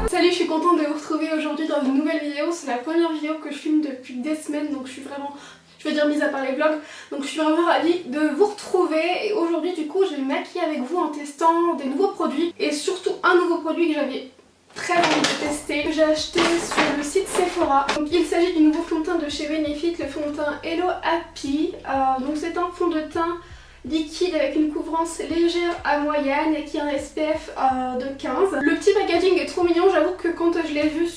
Salut, je suis contente de vous retrouver aujourd'hui dans une nouvelle vidéo. C'est la première vidéo que je filme depuis des semaines, donc je suis vraiment, je veux dire mis à part les vlogs, donc je suis vraiment ravie de vous retrouver. Et aujourd'hui du coup je vais me maquiller avec vous en testant des nouveaux produits et surtout un nouveau produit que j'avais très envie de tester, que j'ai acheté sur le site Sephora. Donc il s'agit du nouveau fond de teint de chez Benefit, le fond de teint Hello Happy. Donc c'est un fond de teint liquide avec une couvrance légère à moyenne et qui a un SPF de 15. Le petit packaging est trop mignon, j'avoue que quand je l'ai vu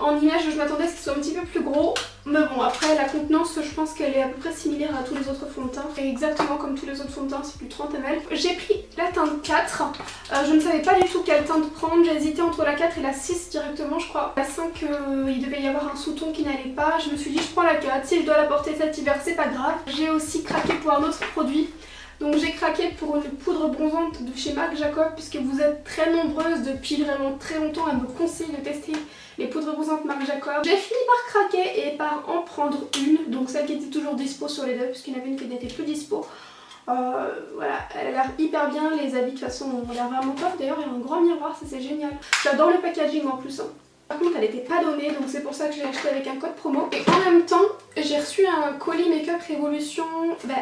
en image je m'attendais à ce qu'il soit un petit peu plus gros, mais bon après la contenance je pense qu'elle est à peu près similaire à tous les autres fonds de teint et exactement comme tous les autres fonds de teint, c'est plus 30 ml. J'ai pris la teinte 4, je ne savais pas du tout quelle teinte prendre, j'ai hésité entre la 4 et la 6 directement je crois. La 5 il devait y avoir un sous-ton qui n'allait pas, je me suis dit je prends la 4, si je dois la porter cet hiver c'est pas grave. J'ai aussi craqué pour un autre produit. Donc j'ai craqué pour une poudre bronzante de chez Marc Jacob puisque vous êtes très nombreuses depuis vraiment très longtemps à me conseiller de tester les poudres bronzantes Marc Jacob. J'ai fini par craquer et par en prendre une, donc celle qui était toujours dispo sur les deux puisqu'il y en avait une qui n'était plus dispo. Voilà, elle a l'air hyper bien, les habits de toute façon ont l'air vraiment top, d'ailleurs il y a un grand miroir, ça c'est génial. J'adore le packaging en plus. Par contre elle n'était pas donnée donc c'est pour ça que je l'ai acheté avec un code promo. Et en même temps j'ai reçu un colis Make-up Révolution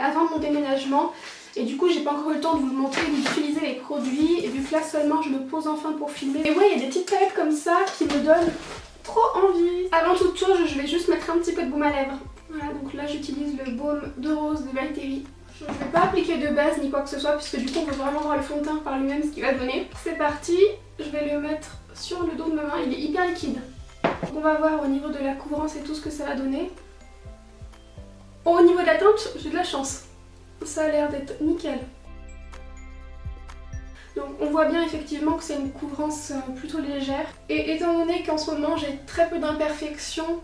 avant mon déménagement. Et du coup j'ai pas encore eu le temps de vous le montrer, d'utiliser les produits. Et vu que là seulement je me pose enfin pour filmer. Et ouais, il y a des petites palettes comme ça qui me donnent trop envie. Avant toute chose je vais juste mettre un petit peu de baume à lèvres. Voilà, donc là j'utilise le baume de rose de Valtteri. Je ne vais pas appliquer de base ni quoi que ce soit puisque du coup on peut vraiment voir le fond de teint par lui-même ce qu'il va donner. C'est parti, je vais le mettre sur le dos de ma main, il est hyper liquide. Donc on va voir au niveau de la couvrance et tout ce que ça va donner. Au niveau de la teinte, j'ai de la chance. Ça a l'air d'être nickel. Donc on voit bien effectivement que c'est une couvrance plutôt légère. Et étant donné qu'en ce moment j'ai très peu d'imperfections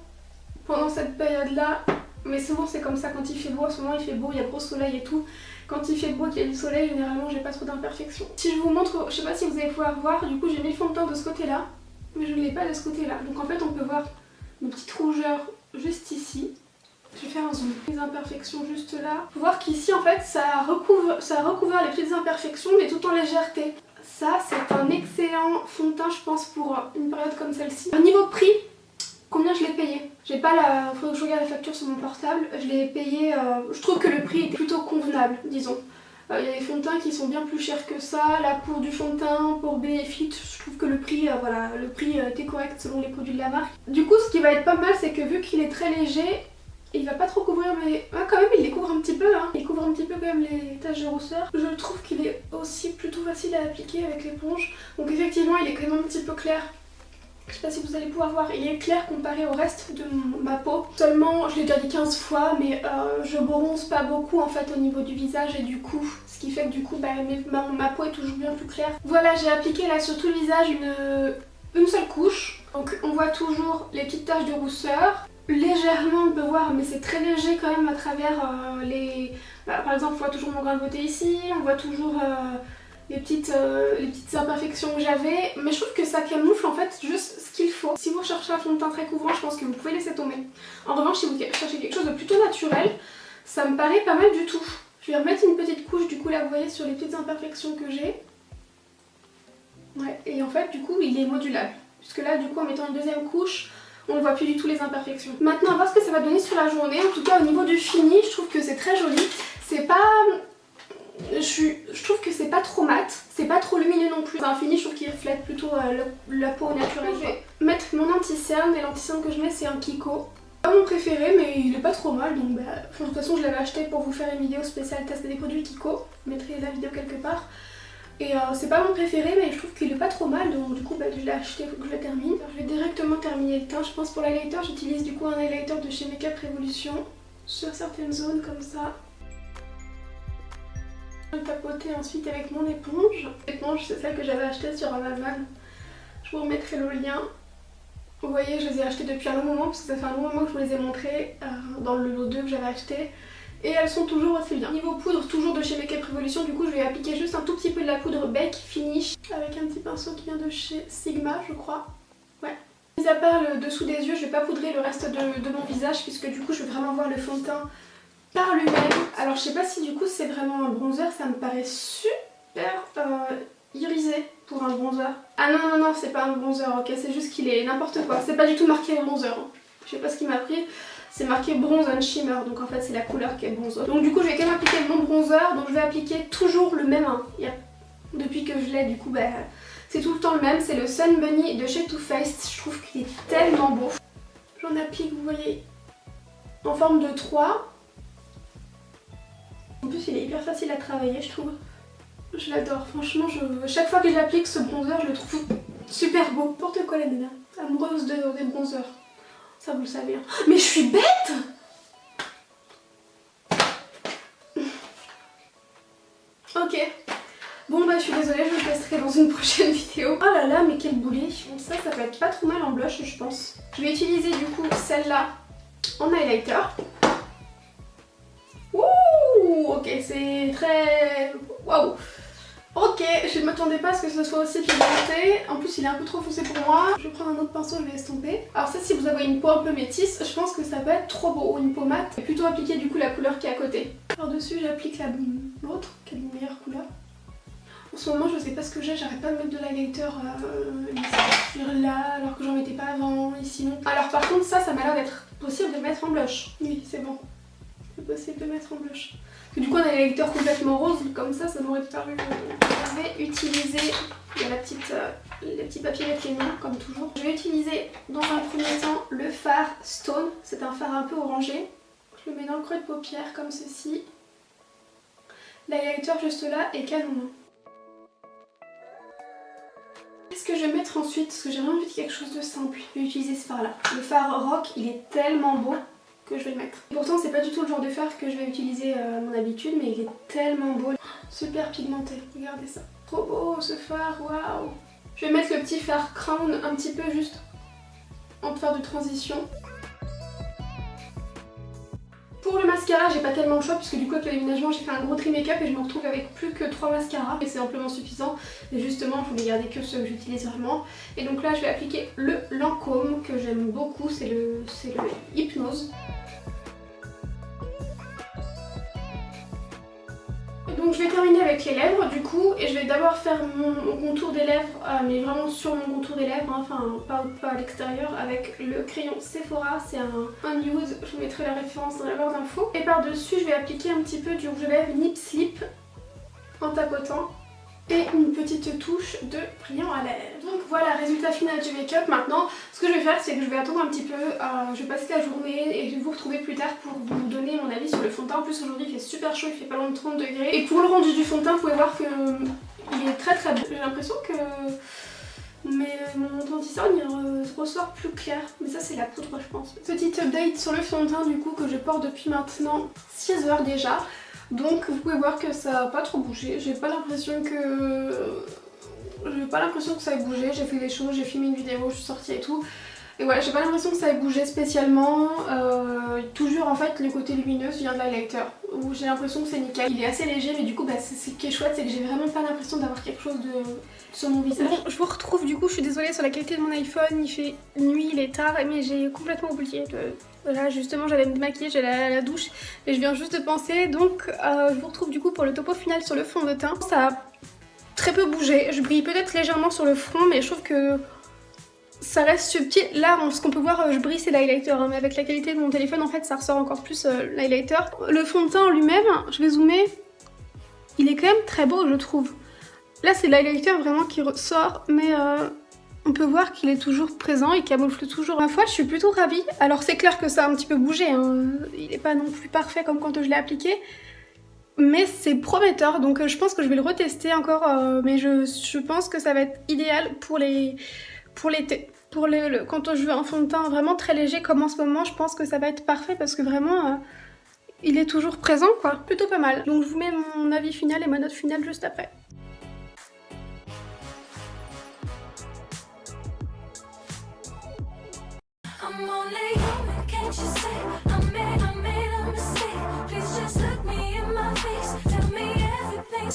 pendant cette période là, mais souvent c'est comme ça quand il fait beau, en ce moment il fait beau, il y a gros soleil et tout. Quand il fait beau, qu'il y a du soleil, généralement j'ai pas trop d'imperfections. Si je vous montre, je sais pas si vous allez pouvoir voir, du coup j'ai mis le fond de teint de ce côté là, mais je ne l'ai pas de ce côté là. Donc en fait on peut voir une petite rougeur juste ici. Je vais faire un zoom. Les imperfections juste là. Faut voir qu'ici en fait ça a recouvert les petites imperfections mais tout en légèreté. Ça c'est un excellent fond de teint je pense pour une période comme celle-ci. Au niveau prix, combien je l'ai payé? J'ai pas la... Faudrait que je regarde la facture sur mon portable. Je l'ai payé... Je trouve que le prix était plutôt convenable, disons. Il y a des fonds de teint qui sont bien plus chers que ça. Là pour du fond de teint, pour Benefit, je trouve que le prix, voilà, le prix était correct selon les produits de la marque. Du coup ce qui va être pas mal c'est que vu qu'il est très léger, il va pas trop couvrir mais quand même il les couvre un petit peu hein. Il couvre un petit peu quand même les taches de rousseur. Je trouve qu'il est aussi plutôt facile à appliquer avec l'éponge. Donc effectivement il est quand même un petit peu clair. Je sais pas si vous allez pouvoir voir, il est clair comparé au reste de ma peau. Seulement, je l'ai déjà dit 15 fois, mais je bronze pas beaucoup en fait au niveau du visage et du cou. Ce qui fait que du coup ma peau est toujours bien plus claire. Voilà, j'ai appliqué là sur tout le visage une seule couche. Donc on voit toujours les petites taches de rousseur. Légèrement on peut voir, mais c'est très léger quand même à travers les... par exemple on voit toujours mon grain de beauté ici, on voit toujours... les petites imperfections que j'avais, mais je trouve que ça camoufle en fait juste ce qu'il faut. Si vous recherchez un fond de teint très couvrant, je pense que vous pouvez laisser tomber. En revanche, si vous cherchez quelque chose de plutôt naturel, ça me paraît pas mal du tout. Je vais remettre une petite couche du coup là, vous voyez, sur les petites imperfections que j'ai. Ouais, et en fait du coup il est modulable. Puisque là du coup en mettant une deuxième couche, on ne voit plus du tout les imperfections. Maintenant on va voir ce que ça va donner sur la journée. En tout cas au niveau du fini, je trouve que c'est très joli. C'est pas... Je trouve que c'est pas trop mat, c'est pas trop lumineux non plus. C'est un fini, je trouve qu'il reflète plutôt la peau naturelle. Je vais mettre mon anti-cerne et l'anti-cerne que je mets c'est un Kiko. Pas mon préféré mais il est pas trop mal donc de toute façon je l'avais acheté pour vous faire une vidéo spéciale test des produits Kiko. Je mettrai la vidéo quelque part. Et c'est pas mon préféré mais je trouve qu'il est pas trop mal donc du coup je l'ai acheté, faut que je le termine. Alors, je vais directement terminer le teint. Je pense pour l'highlighter j'utilise du coup un highlighter de chez Make-up Révolution sur certaines zones comme ça. Je vais tapoter ensuite avec mon éponge. L'éponge c'est celle que j'avais achetée sur Amazon. Je vous remettrai le lien. Vous voyez je les ai achetées depuis un long moment parce que ça fait un long moment que je vous les ai montrées dans le lot 2 que j'avais acheté. Et elles sont toujours aussi bien. Niveau poudre, toujours de chez Make-up Révolution, du coup je vais appliquer juste un tout petit peu de la poudre Bake Finish avec un petit pinceau qui vient de chez Sigma je crois. Ouais. Mis à part le dessous des yeux, je vais pas poudrer le reste de mon visage puisque du coup je vais vraiment voir le fond de teint par lui-même. Alors je sais pas si du coup c'est vraiment un bronzer, ça me paraît super irisé pour un bronzer. Ah non non non, c'est pas un bronzer, ok, c'est juste qu'il est n'importe quoi. C'est pas du tout marqué bronzer, hein. Je sais pas ce qui m'a pris. C'est marqué Bronze and Shimmer, donc en fait c'est la couleur qui est bronzer. Donc du coup je vais quand même appliquer mon bronzer, donc je vais appliquer toujours le même. Hein. Depuis que je l'ai, du coup, bah, c'est tout le temps le même. C'est le Sun Bunny de chez Too Faced. Je trouve qu'il est tellement beau. J'en applique, vous voyez, en forme de 3. En plus il est hyper facile à travailler, je trouve. Je l'adore, franchement, chaque fois que j'applique ce bronzer, je le trouve super beau. N'importe quoi la nana, amoureuse des bronzers. Ça vous le savez. Hein. Mais je suis bête! Ok. Bon bah je suis désolée, je vous testerai dans une prochaine vidéo. Oh là là, mais quel boulet. Bon, ça peut être pas trop mal en blush, je pense. Je vais utiliser du coup celle-là en highlighter. Ouh, ok, c'est très... Waouh. Ok, je ne m'attendais pas à ce que ce soit aussi pigmenté. En plus il est un peu trop foncé pour moi. Je vais prendre un autre pinceau, je vais estomper. Alors ça, si vous avez une peau un peu métisse, je pense que ça peut être trop beau. Ou une peau mate. Et plutôt appliquer du coup la couleur qui est à côté. Par dessus j'applique l'autre, qui est une meilleure couleur. En ce moment je sais pas ce que j'ai, j'arrête pas de mettre de l'highlighter ici, là, alors que j'en mettais pas avant, ici non. Alors par contre ça m'a l'air d'être possible de mettre en blush. Oui c'est bon, c'est possible de mettre en blush. Parce que du coup on a l'highlighter complètement rose, comme ça m'aurait paru... Je vais utiliser les petits papiers Vecchino comme toujours. Je vais utiliser dans un premier temps le fard Stone, c'est un fard un peu orangé. Je le mets dans le creux de paupière comme ceci. L'highlighter juste là est canon. Qu'est-ce que je vais mettre ensuite? Parce que j'ai vraiment envie de quelque chose de simple. Je vais utiliser ce fard là. Le fard Rock, il est tellement beau que je vais le mettre. Et pourtant c'est pas du tout le genre de fard que je vais utiliser à mon habitude, mais il est tellement beau. Super pigmenté, regardez ça. Trop beau ce fard, waouh. Je vais mettre le petit fard Crown un petit peu juste en fard de transition. Pour le mascara, j'ai pas tellement le choix puisque du coup avec le déménagement j'ai fait un gros tri make-up et je me retrouve avec plus que 3 mascaras et c'est amplement suffisant. Mais justement je voulais garder que ceux que j'utilise vraiment. Et donc là je vais appliquer le Lancôme que j'aime beaucoup, c'est le Hypnose. Donc je vais terminer avec les lèvres du coup et je vais d'abord faire mon contour des lèvres, mais vraiment sur mon contour des lèvres, hein, enfin pas à l'extérieur, avec le crayon Sephora, c'est un nude, je vous mettrai la référence dans la barre d'infos. Et par dessus je vais appliquer un petit peu du rouge à lèvres Nip Slip en tapotant et une petite touche de brillant à lèvres. Donc voilà, résultat final du make-up. Maintenant ce que je vais faire c'est que je vais attendre un petit peu, je vais passer la journée et je vais vous retrouver plus tard pour vous donner mon avis sur le fond de teint. En plus aujourd'hui il fait super chaud, il fait pas loin de 30 degrés. Et pour le rendu du fond de teint vous pouvez voir que il est très très beau. J'ai l'impression que mon teint il ressort plus clair, mais ça c'est la poudre je pense. Petite update sur le fond de teint du coup que je porte depuis maintenant 6 heures déjà. Donc vous pouvez voir que ça n'a pas trop bougé, j'ai pas l'impression que ça ait bougé, j'ai fait des choses, j'ai filmé une vidéo, je suis sortie et tout. Et voilà, j'ai pas l'impression que ça ait bougé spécialement, toujours en fait le côté lumineux vient de l'highlighter, où j'ai l'impression que c'est nickel. Il est assez léger mais du coup ce qui est chouette c'est que j'ai vraiment pas l'impression d'avoir quelque chose sur mon visage. Bon, je vous retrouve du coup, je suis désolée sur la qualité de mon iPhone, il fait nuit, il est tard, mais j'ai complètement oublié Voilà, justement j'allais me démaquiller, j'allais à la douche et je viens juste de penser, donc je vous retrouve du coup pour le topo final sur le fond de teint. Ça a très peu bougé, je brille peut-être légèrement sur le front mais je trouve que ça reste subtil. Là ce qu'on peut voir, je brille c'est l'highlighter, hein, mais avec la qualité de mon téléphone en fait ça ressort encore plus l'highlighter. Le fond de teint en lui-même, je vais zoomer, il est quand même très beau je trouve. Là c'est l'highlighter vraiment qui ressort mais on peut voir qu'il est toujours présent, il camoufle toujours. Ma foi, je suis plutôt ravie. Alors c'est clair que ça a un petit peu bougé, hein. Il n'est pas non plus parfait comme quand je l'ai appliqué. Mais c'est prometteur, donc je pense que je vais le retester encore. Mais je pense que ça va être idéal pour l'été. Quand je veux un fond de teint vraiment très léger comme en ce moment, je pense que ça va être parfait parce que vraiment... il est toujours présent quoi, plutôt pas mal. Donc je vous mets mon avis final et ma note finale juste après. I'm only human, can't you say I'm made